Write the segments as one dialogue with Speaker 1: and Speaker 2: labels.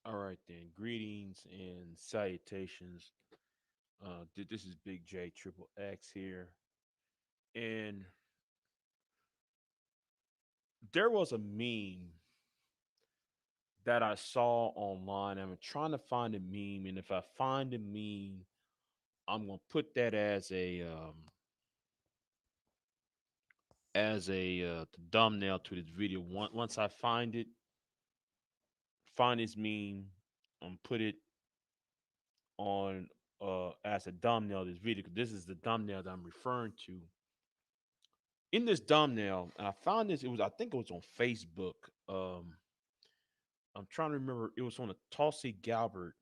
Speaker 1: All right then. Greetings and salutations. This is Big J Triple X here, and there was a meme that I saw online. I'm trying to find a meme, and if I find a meme, I'm gonna put that as a thumbnail to this video. Once I find this meme, put it on as a thumbnail of this video. 'Cause this is the thumbnail that I'm referring to. In this thumbnail, and I found this. It was, I think, it was on Facebook. I'm trying to remember. It was on a Tulsi Gabbard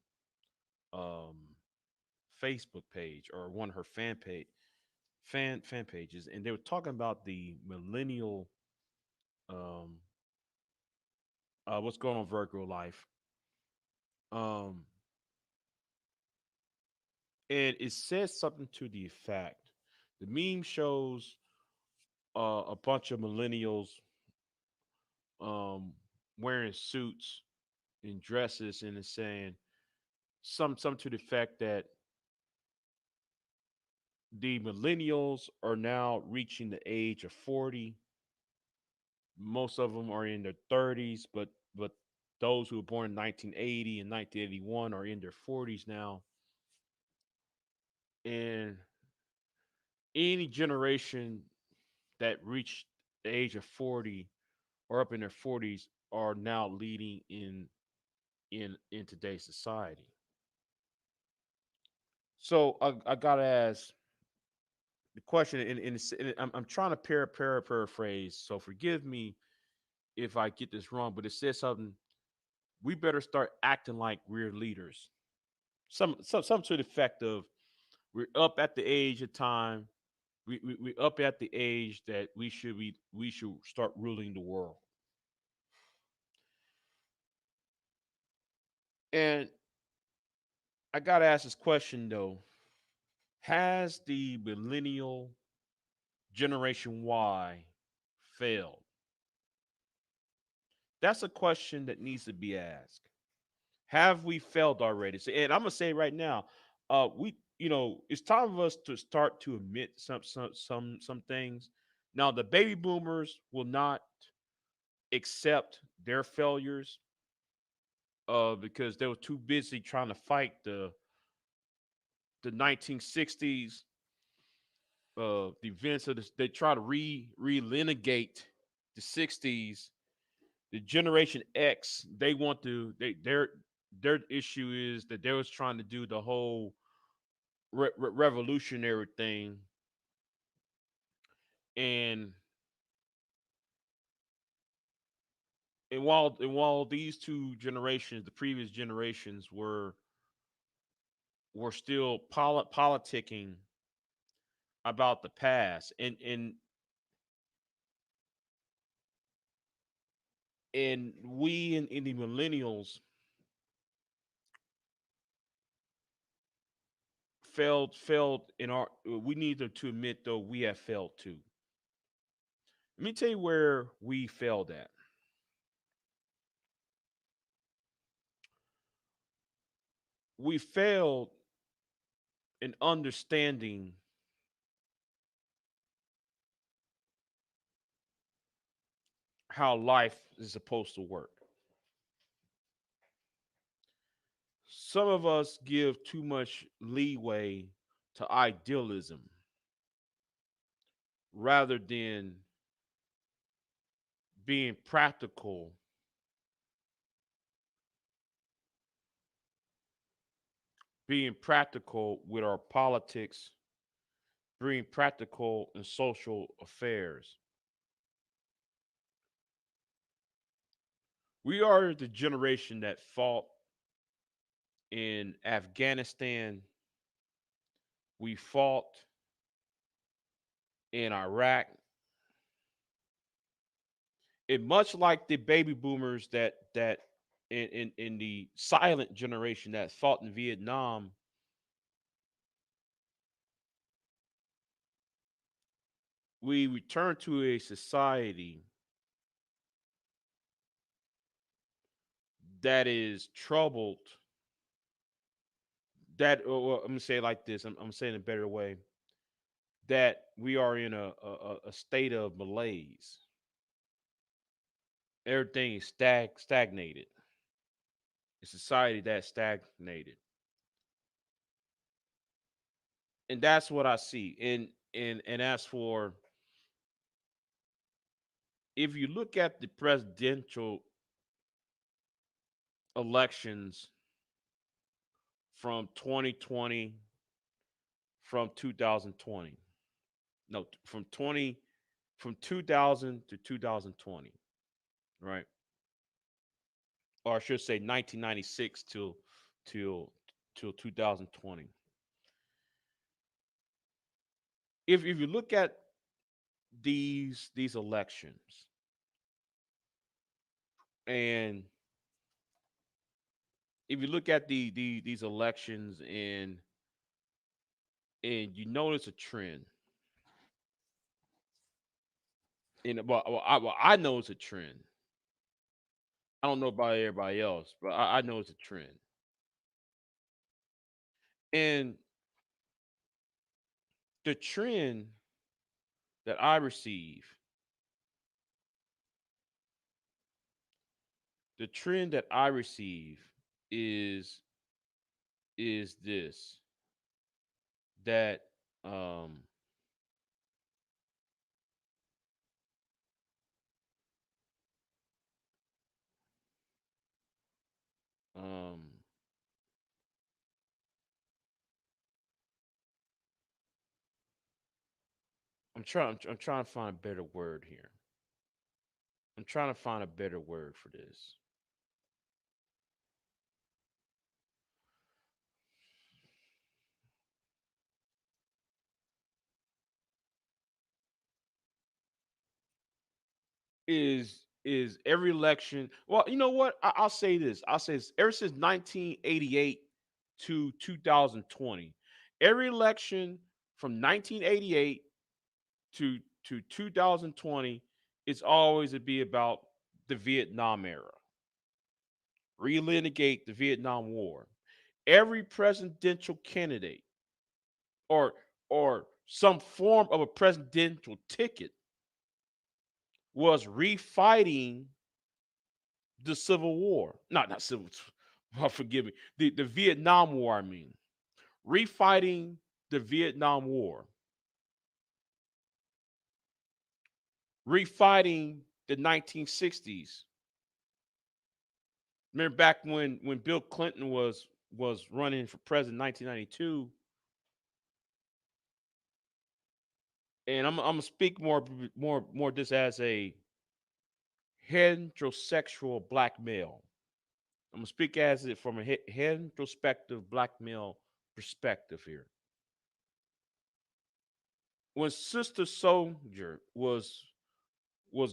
Speaker 1: um, Facebook page or one of her fan pages, and they were talking about the millennial um, what's going on Virgo life. Um, and it says something to the effect. The meme shows a bunch of millennials um, wearing suits and dresses, and it's saying some to the effect that the millennials are now reaching the age of 40. Most of them are in their 30s, but those who were born in 1980 and 1981 are in their 40s now. And any generation that reached the age of 40 or up in their 40s are now leading in today's society. So I gotta ask the question, and I'm trying to paraphrase. So forgive me if I get this wrong, but it says something. We better start acting like we're leaders. Some to the effect of we're up at the age of time. We up at the age that we should start ruling the world. And I gotta ask this question though: has the millennial generation Y failed? That's a question that needs to be asked. Have we failed already? So, and I'm gonna say right now, it's time for us to start to admit some things. Now, the baby boomers will not accept their failures, because they were too busy trying to fight the 1960s, the events of this. They try to relitigate the 60s. The Generation X, they want to their issue is that they was trying to do the whole revolutionary thing, and while these two generations, the previous generations, were still politicking about the past, and we in the millennials failed in our. We need to admit though we have failed too. Let me tell you where we failed at. We failed in understanding how life is supposed to work. Some of us give too much leeway to idealism rather than being practical with our politics, being practical in social affairs. We are the generation that fought in Afghanistan. We fought in Iraq. And much like the baby boomers that in the silent generation that fought in Vietnam, we returned to a society that is troubled. That well, I'm gonna say it like this. I'm saying it a better way. That we are in a state of malaise. Everything is stagnated. A society that's stagnated, and that's what I see. And as for, if you look at the presidential elections from 2020, from 2020, no, from 2000 to 2020, right? Or I should say 1996 till till 2020. If you look at these elections, and if you look at these elections, and you notice a trend, and I know it's a trend. I don't know about everybody else, but I know it's a trend. And the trend that I receive, the trend that I receive is is this, that um um I'm trying to find a better word here. I'm trying to find a better word for this. Is every election, well, you know what? I'll say this. I'll say this. Ever since 1988 to 2020, every election from 1988 to 2020, it's always to be about the Vietnam era, relitigate the Vietnam War. Every presidential candidate, or some form of a presidential ticket, was refighting the Civil War. Not Civil. Oh, forgive me. The Vietnam War. I mean, refighting the Vietnam War, refighting the 1960s. Remember back when Bill Clinton was running for president in 1992, and I'm gonna speak more this as a heterosexual black male. I'm gonna speak as it from a heterospective black male perspective here. When Sister Soldier was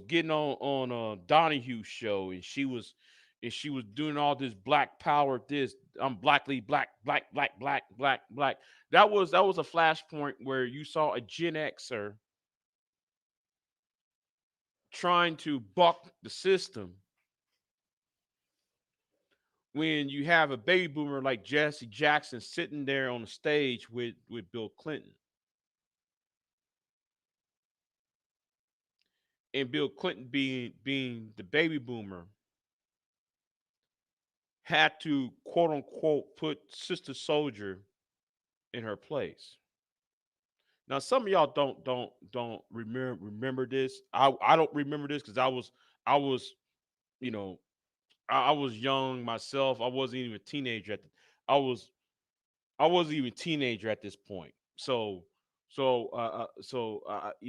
Speaker 1: getting on a Donahue show, and she was doing all this black power, this I'm blackly black. That was a flashpoint where you saw a Gen Xer trying to buck the system, when you have a baby boomer like Jesse Jackson sitting there on the stage with Bill Clinton, and Bill Clinton being the baby boomer had to quote unquote put Sister Soldier in her place. Now, some of y'all don't remember this. I don't remember this because I was you know I was young myself. I wasn't even a teenager I was I wasn't even a teenager at this point. It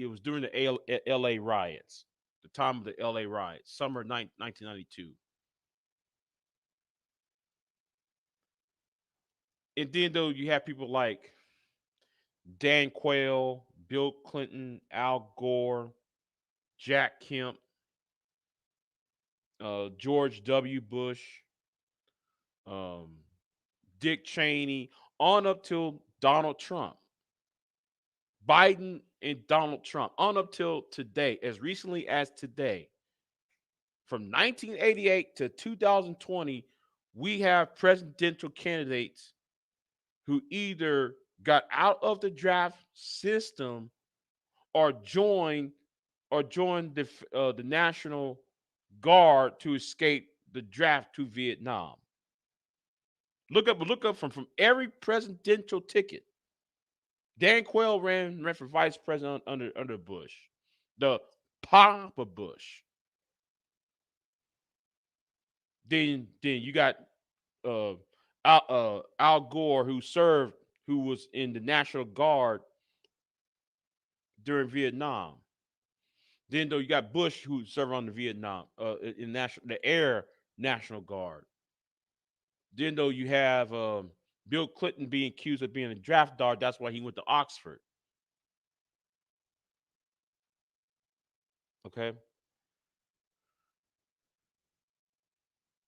Speaker 1: was during the L.A. riots, the time of the L.A. riots, summer 1992, and then though you have people like Dan Quayle, Bill Clinton, Al Gore, Jack Kemp, George W. Bush, um, Dick Cheney, on up till Donald Trump, Biden, and Donald Trump, on up till today, as recently as today, from 1988 to 2020. We have presidential candidates who either got out of the draft system or joined the National Guard to escape the draft to Vietnam. Look up from every presidential ticket. Dan Quayle ran for vice president under Bush, the Papa Bush. Then you got uh, Al Gore who was in the National Guard during Vietnam. Then though you got Bush who served on the Vietnam in the Air National Guard. Then though you have Bill Clinton being accused of being a draft dog. That's why he went to Oxford. Okay,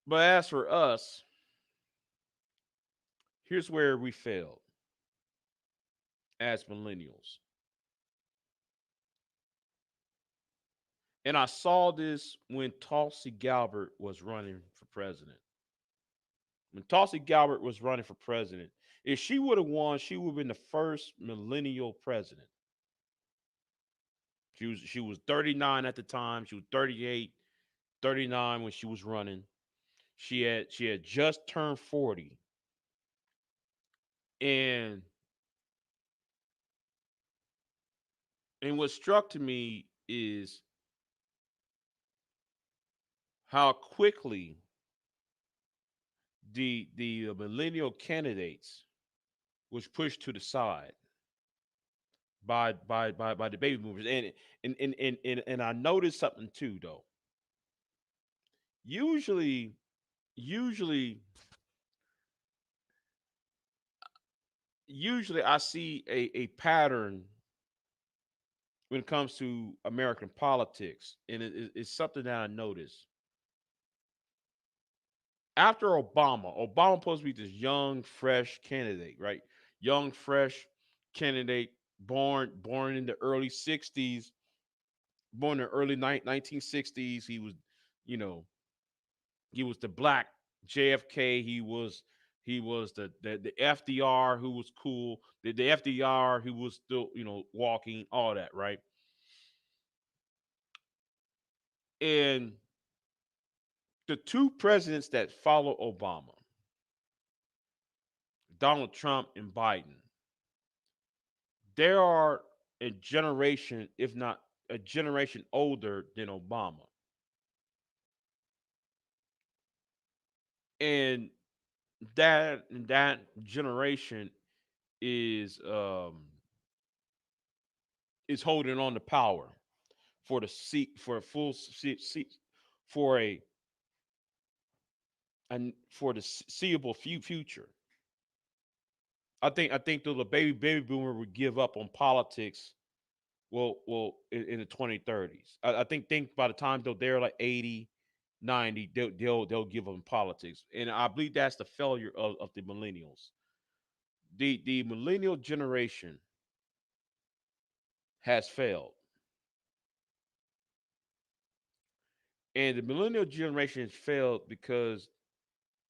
Speaker 1: but as for us, here's where we failed as millennials. And I saw this when Tulsi Gabbard was running for president. When Tulsi Gabbard was running for president, if she would have won, she would have been the first millennial president. She was 39 at the time. She was 38, 39 when she was running. She had just turned 40. And and what struck to me is how quickly the millennial candidates was pushed to the side by the baby boomers. And I noticed something too though. Usually usually usually I see a pattern when it comes to American politics, and it's something that I noticed. After Obama supposed to be this young, fresh candidate, right? Young, fresh candidate, born in the early '60s, born in the early 1960s. You know, he was the black JFK. He was the FDR who was cool. The FDR who was still walking all that, right? And the two presidents that follow Obama, Donald Trump and Biden, they are a generation, if not a generation older than Obama. And that generation is is holding on to power for the seat for a full seat for a and for the seeable future. I think that the baby boomer would give up on politics. Well, in the 2030s, I think by the time they're like 80, 90, they'll give them politics, and I believe that's the failure of the millennials. The millennial generation has failed, and the millennial generation has failed because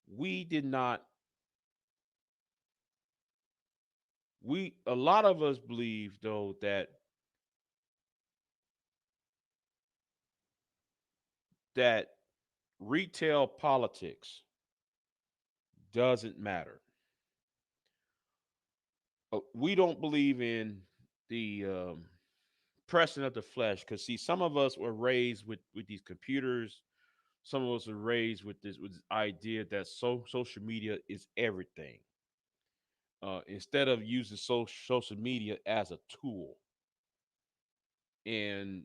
Speaker 1: we did not. We a lot of us believe though that retail politics doesn't matter. We don't believe in the pressing of the flesh because see, some of us were raised with these computers. Some of us are raised with this idea that social media is everything. Instead of using social media as a tool, and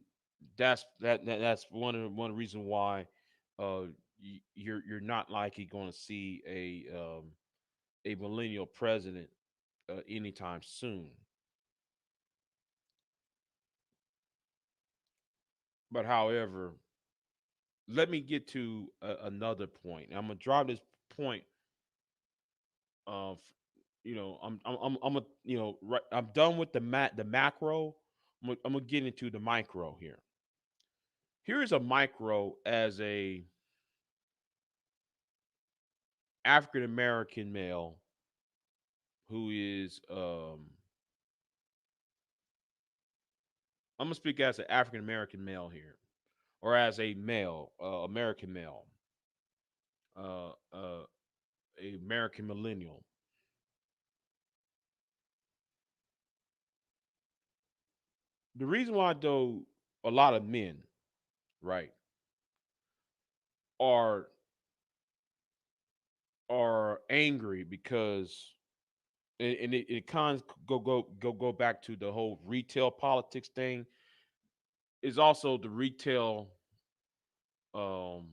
Speaker 1: that's one reason why uh, you're not likely going to see a millennial president anytime soon. But however, let me get to another point. I'm gonna drive this point of I'm a right, I'm done with the macro. I'm gonna get into the micro here. Here's a micro as African American male who is I'm gonna speak as an African American male here, or as a male, American male, uh, uh, a American millennial. The reason why, though, a lot of men, right, are are angry because, and it kind of go back to the whole retail politics thing. Is also the retail um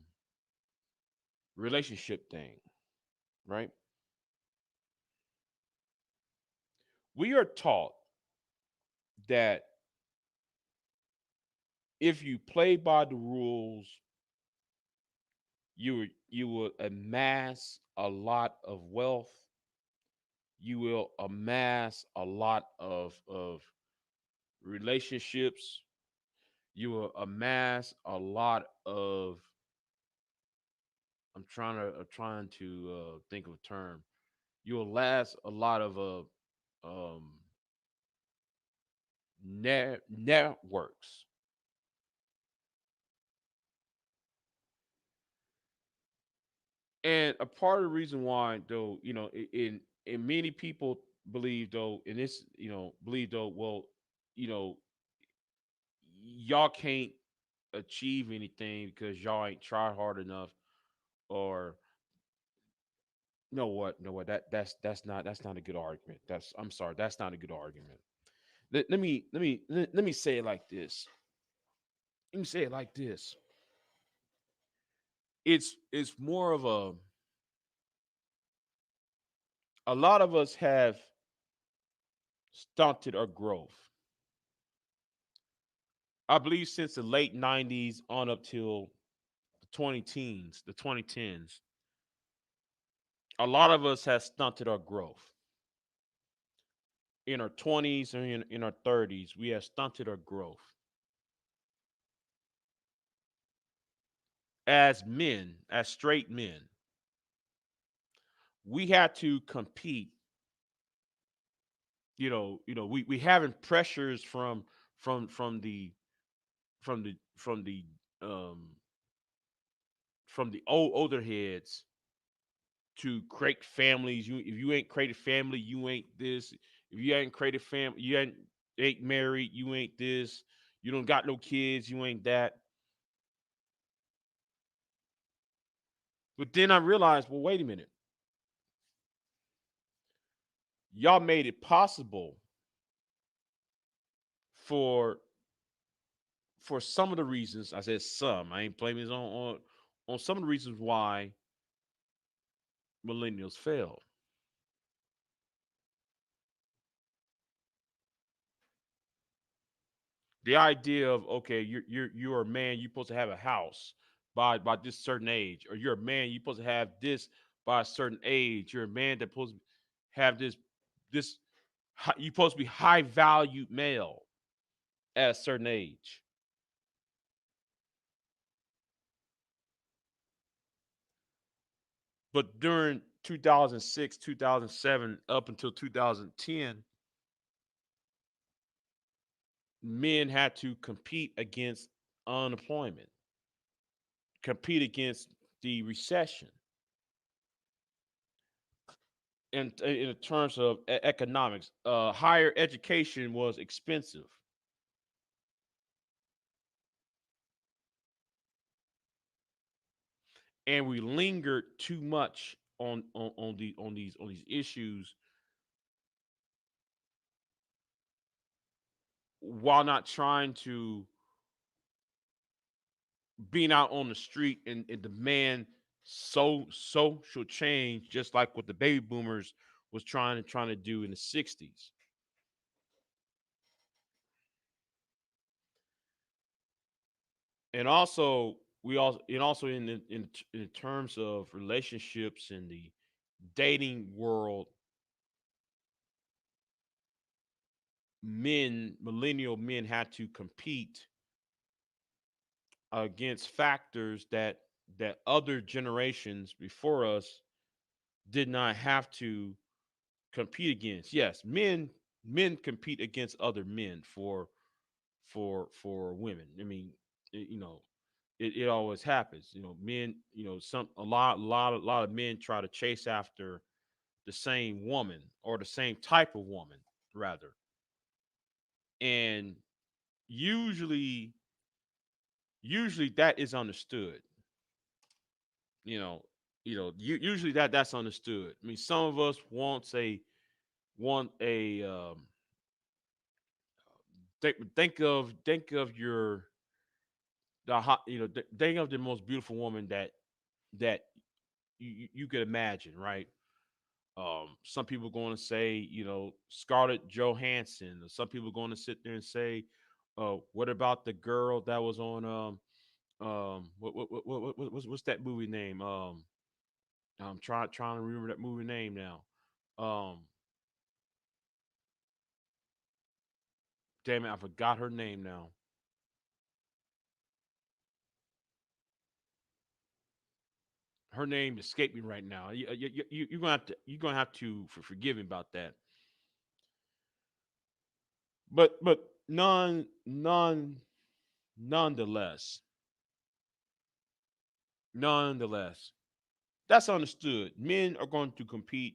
Speaker 1: relationship thing, right? We are taught that if you play by the rules, you will amass a lot of wealth. You will amass a lot of relationships. You will amass a lot of. I'm trying to think of a term. You will last a lot of networks. And a part of the reason why, though, in many people believe, though, in this, believe, though, well, you know, y'all can't achieve anything because y'all ain't tried hard enough, or know what, that's not a good argument. I'm sorry, that's not a good argument. Let me say it like this. Let me say it like this. It's more of a lot of us have stunted our growth. I believe since the late '90s on up till the 2010s, a lot of us have stunted our growth. In our 20s and in our 30s, we have stunted our growth. As men, as straight men, we had to compete. We having pressures from from the from the from the um from the older heads to create families. If you ain't created family, you ain't this. If you ain't created family, you ain't married, you ain't this. You don't got no kids, you ain't that. But then I realized, well, wait a minute. Y'all made it possible for some of the reasons. I said some. I ain't blaming this on some of the reasons why millennials failed. The idea of, okay, you're a man, you're supposed to have a house by this certain age, or you're a man, you're supposed to have this by a certain age. You're a man that's supposed to have this you're supposed to be high valued male at a certain age. But during 2006, 2007, up until 2010, men had to compete against unemployment, compete against the recession, in terms of economics. Higher education was expensive, and we lingered too much on these issues while not trying to being out on the street and demand social change, just like what the baby boomers was trying to do in the '60s. And also, in terms of relationships in the dating world, millennial men had to compete against factors that other generations before us did not have to compete against. Yes, men compete against other men for women. I mean, you know, it always happens. You know, men. You know, some a lot of men try to chase after the same woman or the same type of woman rather, and usually usually that is understood. You know, usually that's understood. I mean, some of us want a think of your the hot think of the most beautiful woman that you could imagine, right? Some people going to say, Scarlett Johansson. Or some people going to sit there and say, what about the girl that was on what's that movie name? I'm trying to remember that movie name now. Um, Damn it, I forgot her name now. Her name escaped me right now. You're gonna have to forgive me about that. But nonetheless, nonetheless, that's understood. Men are going to compete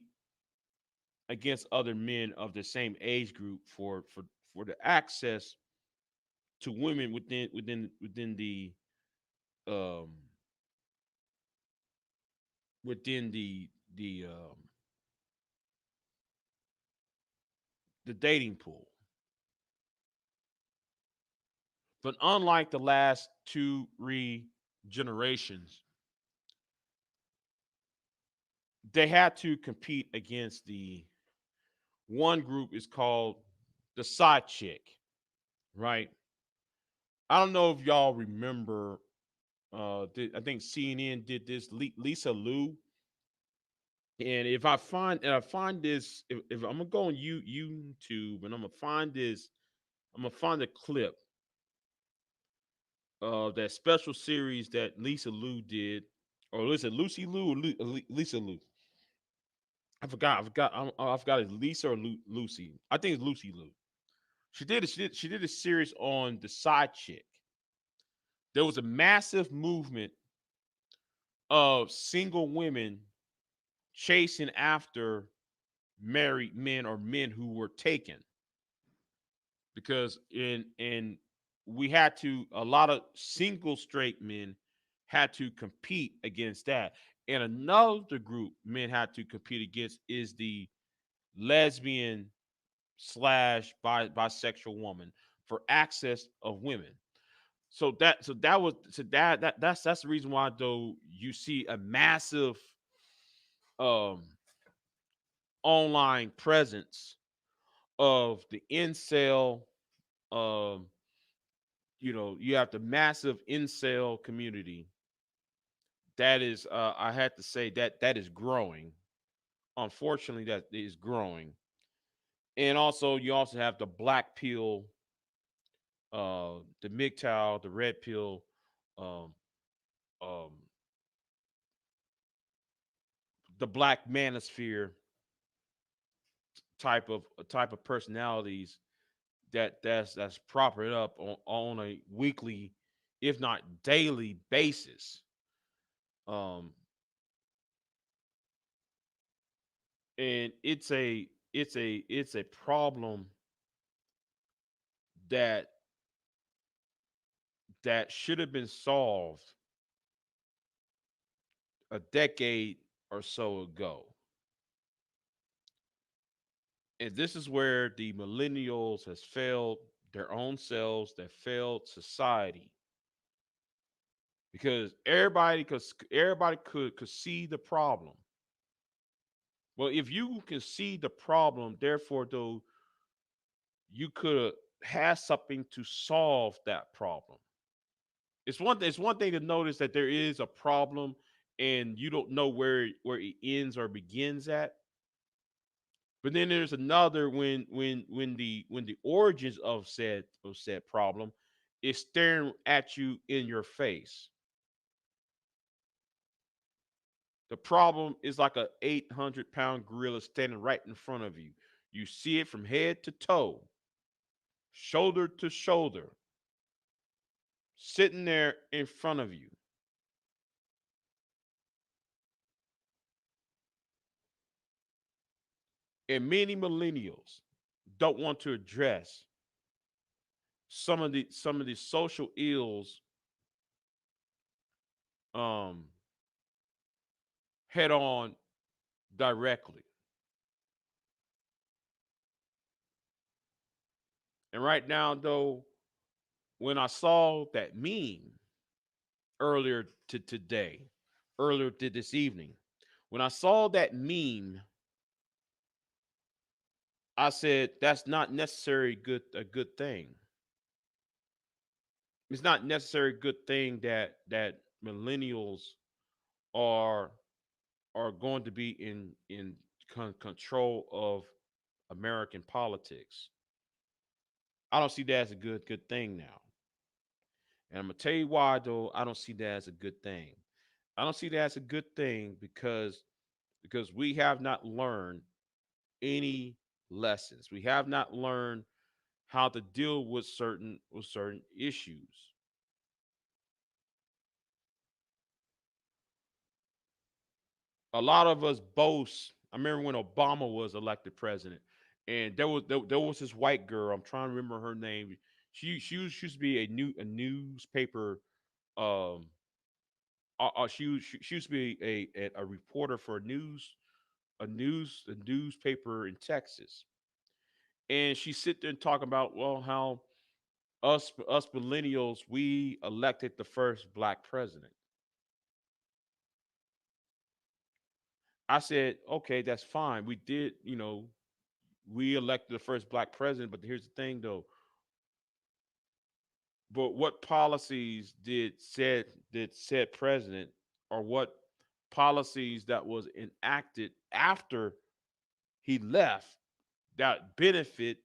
Speaker 1: against other men of the same age group for the access to women um within the dating pool. But unlike the last two generations, they had to compete against the one group is called the side chick, right? I don't know if y'all remember. I think CNN did this. Lisa Liu, and if I find this, if I'm gonna go on YouTube and I'm gonna find this, I'm gonna find a clip of that special series that Lisa Liu did, or is it Lucy Liu or Lisa Liu? I forgot. It's Lisa or Lucy. I think it's Lucy Liu. She did a series on the side chick. There was a massive movement of single women chasing after married men or men who were taken because in we had to a lot of single straight men had to compete against that, and another group men had to compete against is the lesbian slash bisexual woman for access of women. That's the reason why though you see a massive um online presence of the incel. um you have the massive incel community that is, I had to say that is growing. Unfortunately, that is growing. And also you also have the black pill, the MGTOW, the red pill, um, um, the black manosphere type of personalities that's propping up on a weekly, if not daily basis. Um, and it's a problem that should have been solved a decade or so ago. And this is where the millennials has failed their own selves, that failed society, because everybody could see the problem. Well, if you can see the problem, therefore though you could have had something to solve that problem. It's one thing to notice that there is a problem and you don't know where it ends or begins at. But then there's another when the origins of said problem is staring at you in your face. The problem is like a 800-pound gorilla standing right in front of you. You see it from head to toe, shoulder to shoulder, sitting there in front of you. And many millennials don't want to address some of the social ills um, head on directly. And right now, though, when I saw that meme earlier to today, earlier to this evening, when I saw that meme, I said that's not necessarily a good thing. It's not necessarily a good thing that millennials are are going to be in control of American politics. I don't see that as a good thing now. And I'm gonna tell you why though I don't see that as a good thing. I don't see that as a good thing because we have not learned any lessons. We have not learned how to deal with certain issues. A lot of us boast. I remember when Obama was elected president, and there was this white girl. I'm trying to remember her name. She used to be a newspaper. Um, she used to be a reporter for a newspaper in Texas, and she sit there and talk about well how us millennials we elected the first black president. I said, okay, that's fine. We did, we elected the first black president, but here's the thing though. But what policies did said president or what policies that was enacted after he left that benefit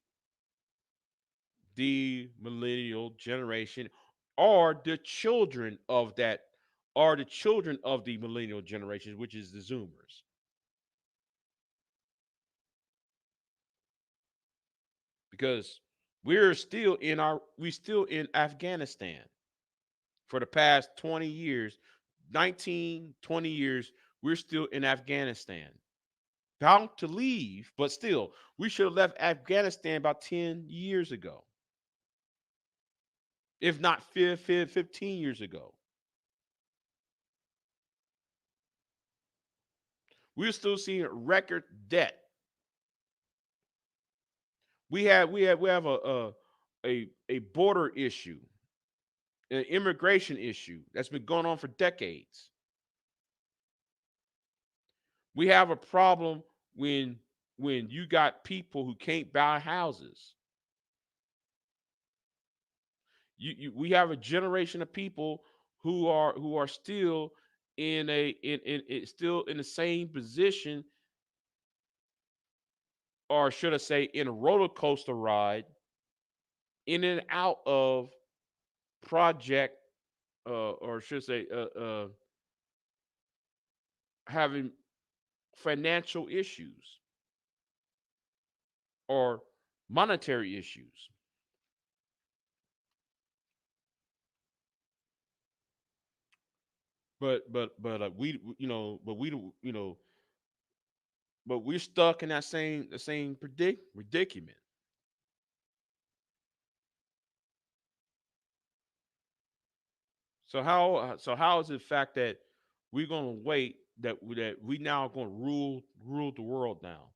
Speaker 1: the millennial generation or the children of that or the children of the millennial generation, which is the Zoomers. Because we still in Afghanistan for the past 20 years, 19, 20 years, we're still in Afghanistan. Bound to leave, but still, we should have left Afghanistan about 10 years ago, if not 15 years ago. We're still seeing record debt. We have a border issue, an immigration issue that's been going on for decades. We have a problem when you got people who can't buy houses. We have a generation of people who are still still in the same position, or should I say, in a roller coaster ride, in and out of project, or should I say, having financial issues or monetary issues. But we you know but we you know but we're stuck in that same predicament. So how is it the fact that we're gonna wait that we now gonna rule the world now?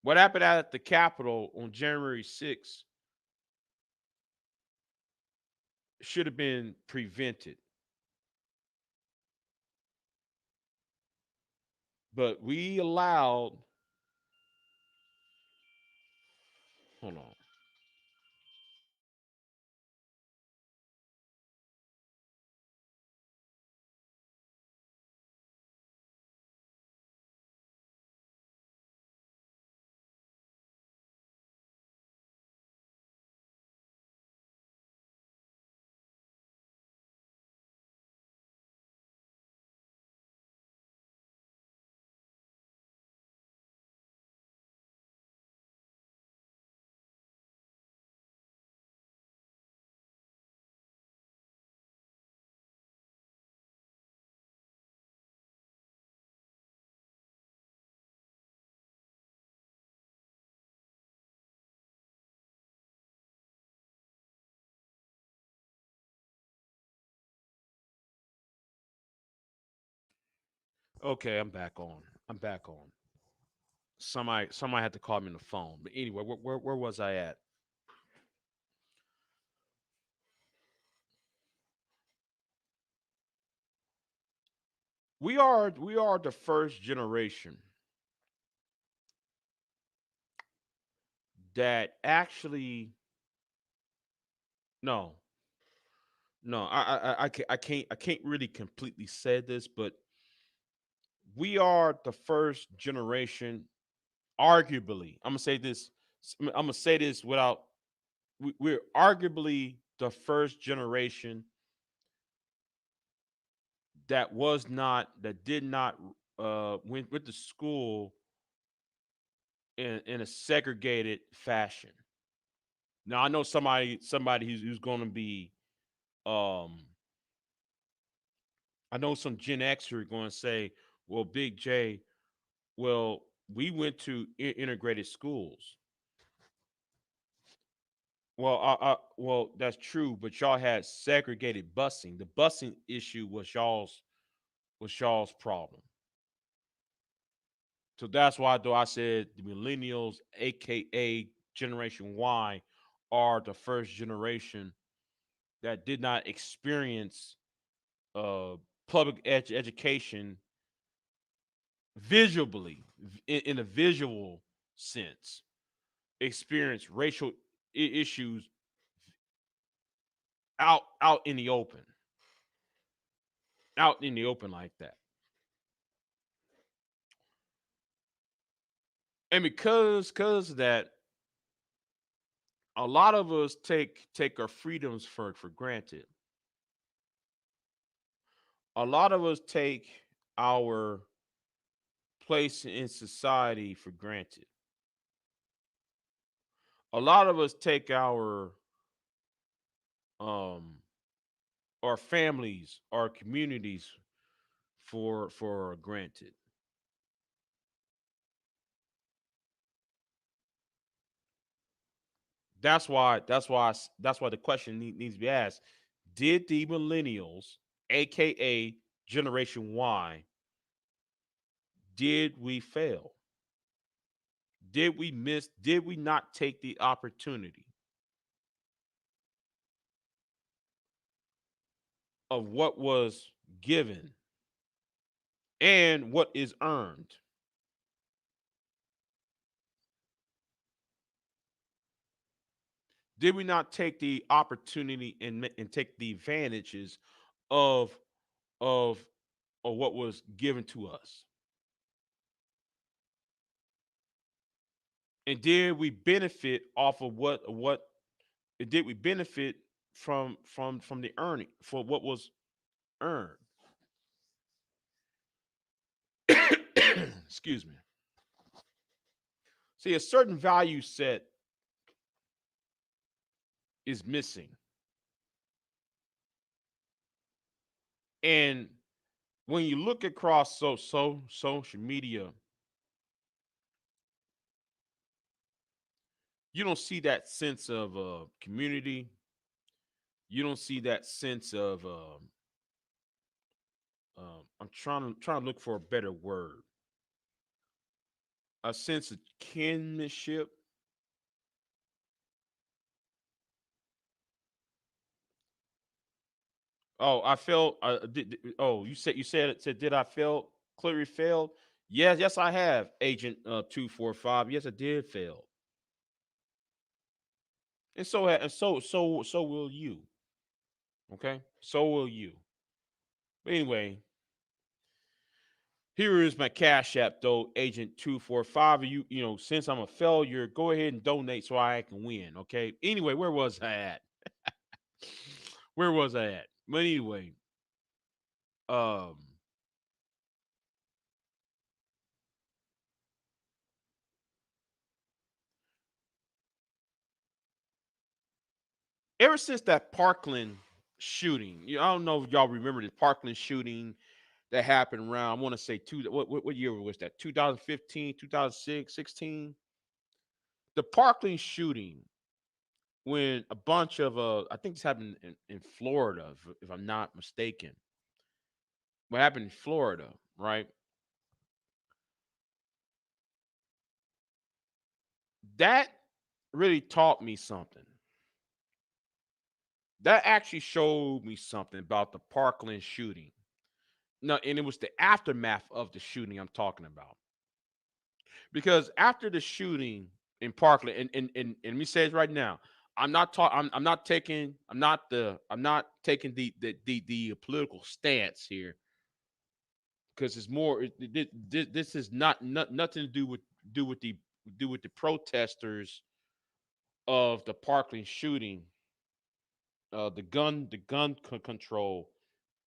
Speaker 1: What happened at the Capitol on January 6th should have been prevented, but we allowed. Hold on. Okay, I'm back on. I'm back on. Somebody had to call me on the phone. But anyway, where was I at? We are the first generation that actually no no I can't really completely say this, but we are the first generation, arguably. I'm gonna say this without. We're arguably the first generation that did not went to school in a segregated fashion. Now I know somebody who's going to be um I know some Gen X who are going to say, well, Big J, well, we went to integrated schools. Well, that's true, but y'all had segregated busing. The busing issue was y'all's problem. So that's why, though, I said the millennials, aka Generation Y, are the first generation that did not experience uh, education visually, in a visual sense, experience racial issues out in the open, out in the open like that. And because of that, a lot of us take our freedoms for granted. A lot of us take our place in society for granted. A lot of us take um our families, our communities for granted. That's why the question needs to be asked. Did the millennials, aka Generation Y, did we fail? Did we not take the opportunity of what was given and what is earned? Did we not take the opportunity and take the advantages of of of what was given to us? And did we benefit off of what did we benefit from the earning for what was earned? Excuse me. See, a certain value set is missing. And when you look across social media, you don't see that sense of community. You don't see that sense of I'm trying to look for a better word. A sense of kinship. Oh, I felt. Oh, you said did I fail? Clearly failed. Yes, yes, I have. Agent 245. Yes, I did fail, and so will you. Okay, so will you. But anyway, here is my cash app though, Agent 245. You know, since I'm a failure, go ahead and donate so I can win. Okay. Anyway, where was I at? Where was I at? But anyway, um, ever since that Parkland shooting, I don't know if y'all remember the Parkland shooting that happened around. I want to say what year was that? 2015, 2006, 16. The Parkland shooting, when a bunch of I think this happened in Florida, if I'm not mistaken. What happened in Florida, right? that really taught me something. That actually showed me something about the Parkland shooting. No, and it was the aftermath of the shooting I'm talking about. Because after the shooting in Parkland, and let me say it right now, I'm not taking I'm not taking the political stance here because it's more this is nothing to do with the do with the protesters of the Parkland shooting, the gun control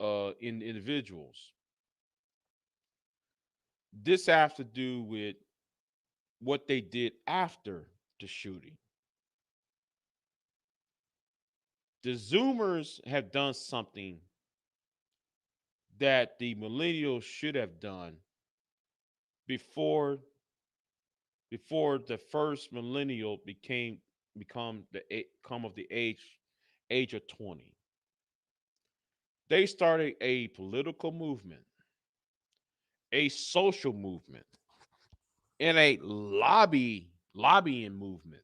Speaker 1: in individuals. This has to do with what they did after the shooting. The Zoomers have done something that the millennials should have done before the first millennial become the come of the age of 20. They started a political movement, a social movement, and a lobbying movement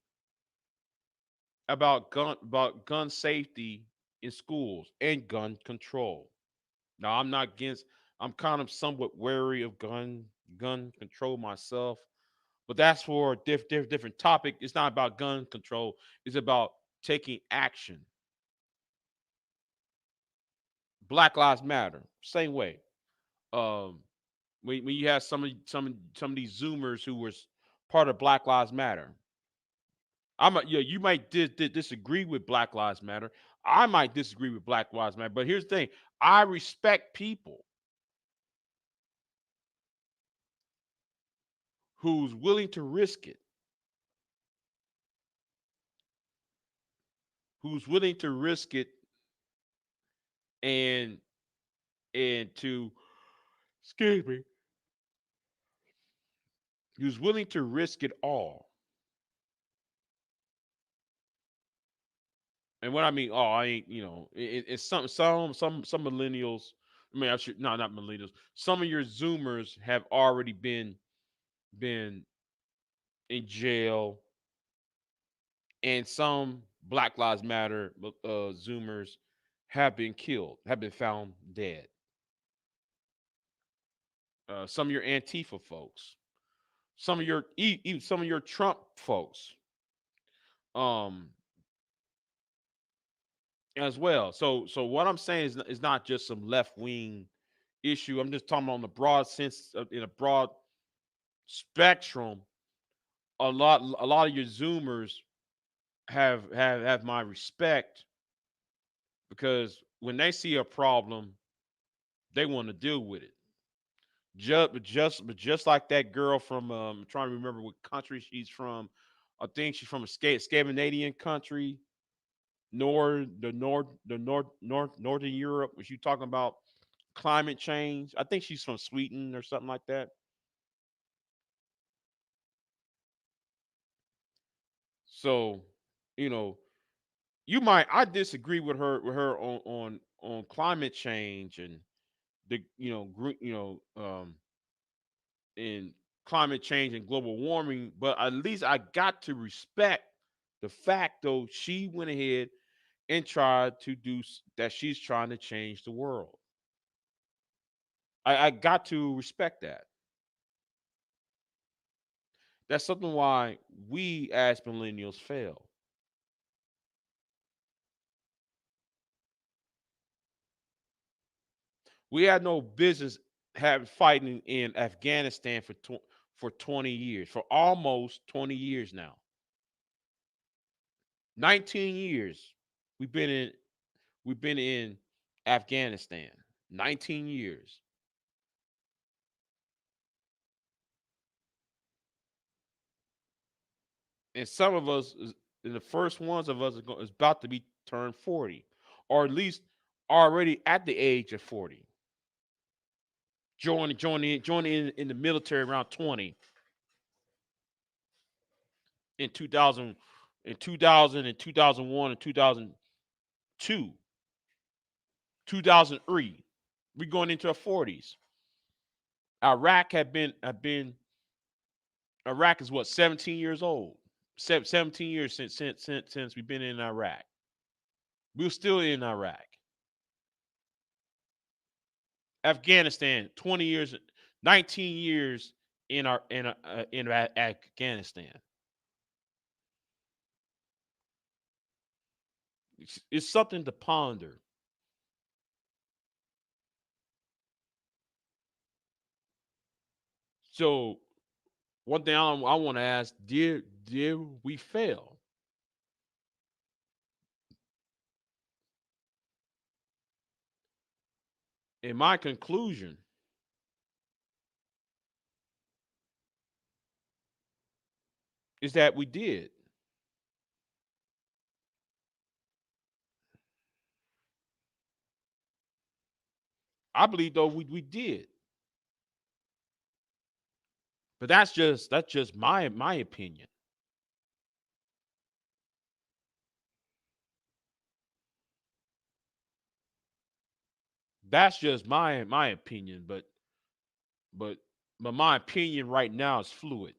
Speaker 1: about gun safety in schools and gun control. Now I'm not against. I'm kind of somewhat wary of gun control myself, but that's for a different topic. It's not about gun control. It's about taking action. Black Lives Matter, same way. Um, when you have some of these Zoomers who was part of Black Lives Matter, yeah, you might disagree with Black Lives Matter. I might disagree with Black Lives Matter, but here's the thing: I respect people who's willing to risk it, who's willing to risk it, and to excuse me, who's willing to risk it all. And what I mean, oh, I ain't, it's some millennials. I mean, I should no, not millennials. Some of your Zoomers have already been in jail, and some Black Lives Matter Zoomers have been killed, have been found dead. Some of your Antifa folks, even some of your Trump folks, um, as well. So what I'm saying is not just some left wing issue. I'm just talking on the broad sense, in a broad spectrum. A lot of your Zoomers have my respect because when they see a problem, they want to deal with it. Just like that girl from I'm trying to remember what country she's from. I think she's from a Scandinavian country, northern Europe. Was you talking about climate change? I think she's from Sweden or something like that. So, you know, I disagree with her on climate change and the in climate change and global warming, but at least I got to respect the fact though she went ahead and tried to that she's trying to change the world. I got to respect that. That's something why we as millennials fail. We had no business having fighting in Afghanistan for 20 years, for almost 20 years now. 19 years we've been in we've been in Afghanistan. 19 years. And some of us the first ones of us is about to be turned 40 or at least already at the age of 40. Joining in the military around 20 in 2000 in 2000 and 2001 and 2002, 2003. We're going into our 40s. Iraq had been Iraq is what 17 years old. 17 years since we've been in Iraq. We're still in Iraq. Afghanistan, 20 years, 19 years in Afghanistan. It's something to ponder. So one thing I want to ask: Did we fail? In my conclusion is that we did. I believe though we did, but that's just my opinion. That's just my opinion. But but my opinion right now is fluid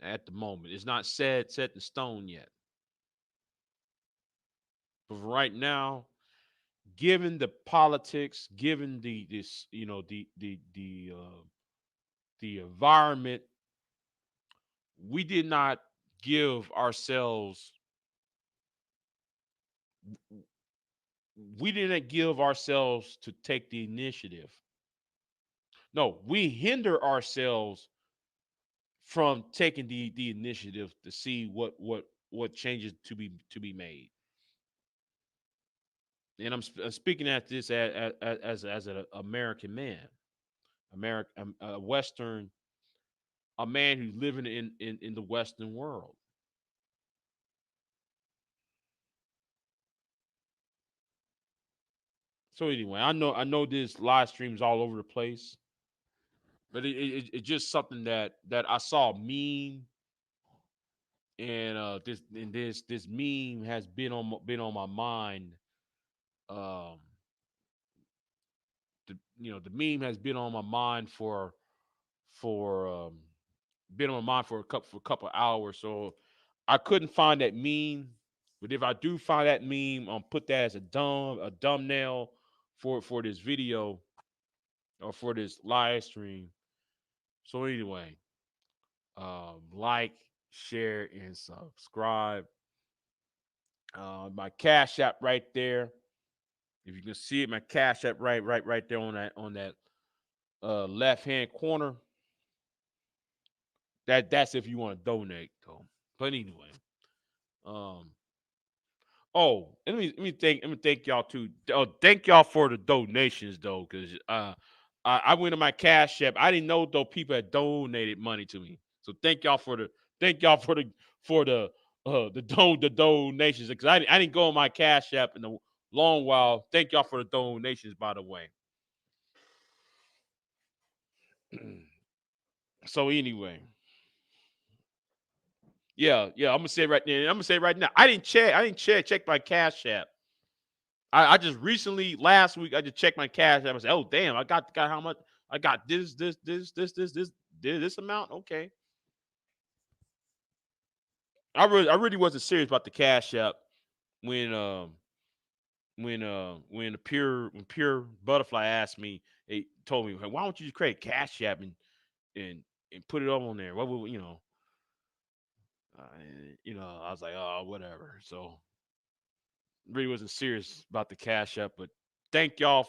Speaker 1: at the moment. It's not set in stone yet. But right now, given the politics, given the this the environment, we did not give ourselves we didn't give ourselves to take the initiative. No, we hinder ourselves from taking the initiative to see what changes to be made. And I'm speaking at this as an American man, American, a Western, a man who's living in the Western world. So anyway, I know this live streams all over the place, but it's just something that I saw a meme, and this meme has been on my mind. Um, the meme has been on my mind for been on my mind for a couple hours. So I couldn't find that meme, but if I do find that meme, I'll put that as a thumbnail for this video or for this live stream. So anyway, like, share, and subscribe. My Cash App right there. If you can see it, my Cash App right there on that left hand corner. That's if you want to donate though. But anyway, um, oh, let me thank y'all too. Oh, thank y'all for the donations though, because I went to my Cash App. I didn't know though people had donated money to me. So thank y'all for the donations, because I didn't go on my Cash App in a long while. Thank y'all for the donations, by the way. So anyway, yeah, I'm gonna say right there. I'm gonna say right now. I didn't check my Cash App. I just recently last week I just checked my Cash App. I said, oh damn, I got how much? I got this amount. Okay, I really wasn't serious about the Cash App when when the pure butterfly asked me. They told me, hey, why don't you just create Cash App and and put it up on there? What would uh, I was like, oh, whatever. So really wasn't serious about the Cash App, but thank y'all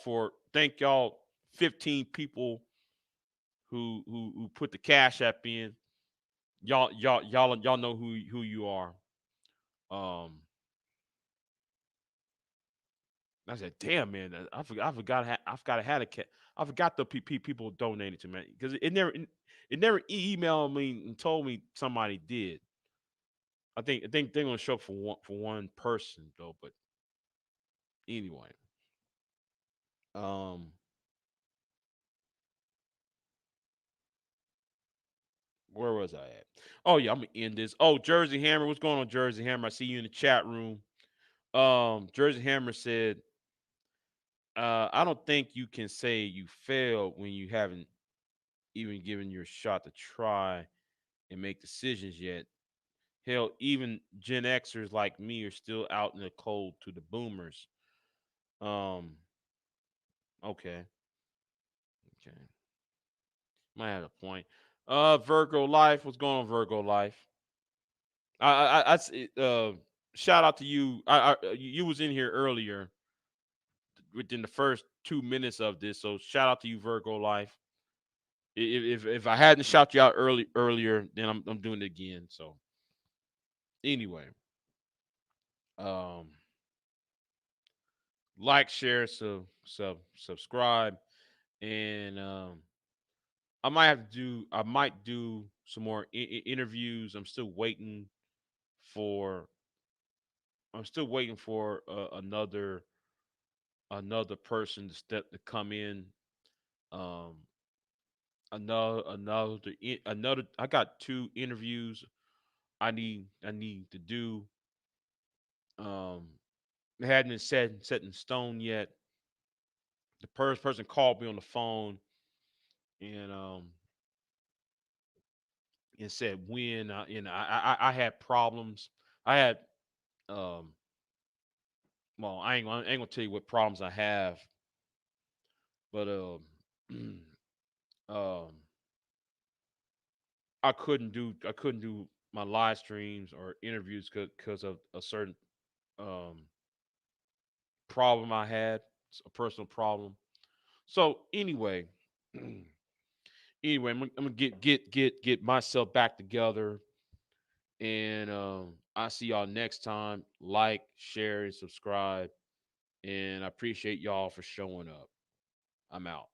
Speaker 1: 15 people who put the Cash App in. Y'all know who you are. Um, I said, damn man, I forgot the people donated to me, because it never emailed me and told me somebody did. I think they're gonna show up for one person though, but anyway, um, where was I at? Oh yeah, I'm gonna end this. Oh, Jersey Hammer, what's going on, Jersey Hammer? I see you in the chat room. Jersey Hammer said, I don't think you can say you failed when you haven't even given your shot to try and make decisions yet. Hell, even Gen Xers like me are still out in the cold to the boomers. Um, okay, okay, might have a point. Virgo life, what's going on, Virgo life? Shout out to you. You was in here earlier within the first 2 minutes of this, so shout out to you, Virgo life. If I hadn't shout you out earlier, then I'm doing it again. So anyway, um, like, share, subscribe, and I might do some more interviews. For I'm still waiting for another person to come in. Um, another. I got two interviews I need to do. Um, it hadn't been set in stone yet. The first person called me on the phone and said when I had problems. I had um well I ain't gonna tell you what problems I have, but um I couldn't do my live streams or interviews because of a certain um problem I had, a personal problem. So anyway, I'm gonna get myself back together, and I see y'all next time. Like, share, and subscribe, and I appreciate y'all for showing up. I'm out.